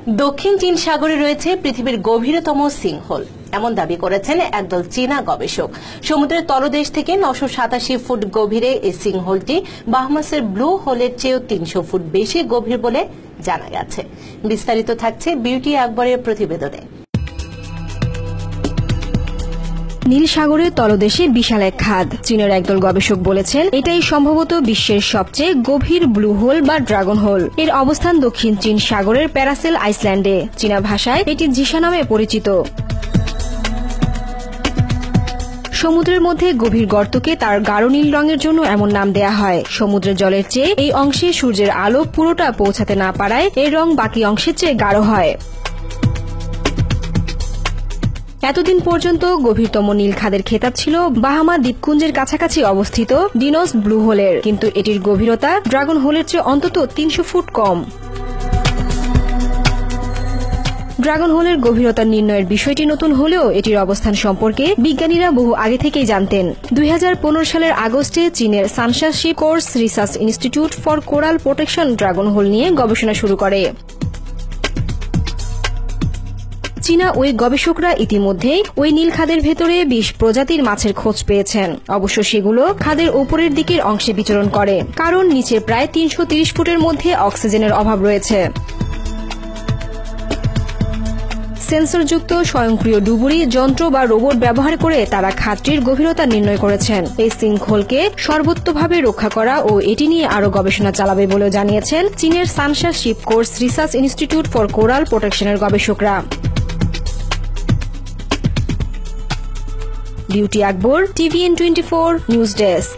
দক্ষিণ চীন সাগরে রয়েছে পৃথিবীর গভীরতম সিঙ্কহোল, এমন দাবি করেছেন একদল চীনা গবেষক। সমুদ্রের তলদেশ থেকে 987 ফুট গভীরে এই সিঙ্কহোলটি বাহামাসের ব্লু হোলের চেয়েও 300 ফুট বেশি গভীর বলে জানা গেছে। বিস্তারিত থাকছে বিউটি আকবরের প্রতিবেদনে। নীল সাগরের তলদেশে বিশাল এক খাদ। চীনের একদল গবেষক বলেছেন এটাই সম্ভবত বিশ্বের সবচেয়ে গভীর ব্লু হোল বা ড্রাগন হোল। এর অবস্থান দক্ষিণ চীন সাগরের প্যারাসেল আইসল্যান্ডে। চীনা ভাষায় এটি জিসা নামে পরিচিত। সমুদ্রের মধ্যে গভীর গর্তকে তার গাঢ় নীল রঙের জন্য এমন নাম দেয়া হয়। সমুদ্রের জলের চেয়ে এই অংশে সূর্যের আলো পুরোটা পৌঁছাতে না পারায় এর রং বাকি অংশের চেয়ে গাঢ় হয়। এতদিন পর্যন্ত গভীরতম নীল খাদের খেতাব ছিল বাহামা দ্বীপপুঞ্জের কাছাকাছি অবস্থিত ডিনোস ব্লু হোলের, কিন্তু এটির গভীরতা ড্রাগন হোলের চেয়ে অন্তত 300 ফুট কম। ড্রাগন হোলের গভীরতা নির্ণয়ের বিষয়টি নতুন হলেও এটির অবস্থান সম্পর্কে বিজ্ঞানীরা বহু আগে থেকেই জানতেন। 2015 সালের আগস্টে চীনের সানশাসি course research institute for coral protection dragon hole নিয়ে গবেষণা শুরু করে। চীনা ওই গবেষকরা ইতিমধ্যেই ওই নীল খাদের ভেতরে 20 প্রজাতির মাছের খোঁজ পেয়েছেন। অবশ্য সেগুলো খাদের উপরের দিকের অংশে বিচরণ করে, কারণ নিচে প্রায় 330 ফুটের মধ্যে অক্সিজেনের অভাব রয়েছে। সেন্সরযুক্ত স্বয়ংক্রিয় ডুবুরি যন্ত্র বা রোবট ব্যবহার করে তারা খাদটির গভীরতা নির্ণয় করেছেন। এই সিঙ্কহোলকে সর্বোত্তভাবে রক্ষা করা ও এটি নিয়ে আরও গবেষণা চালাবে বলেও জানিয়েছেন চীনের Sansha ship course research institute for coral প্রোটেকশনের গবেষকরা। Beauty Akbar, TVN24 news desk.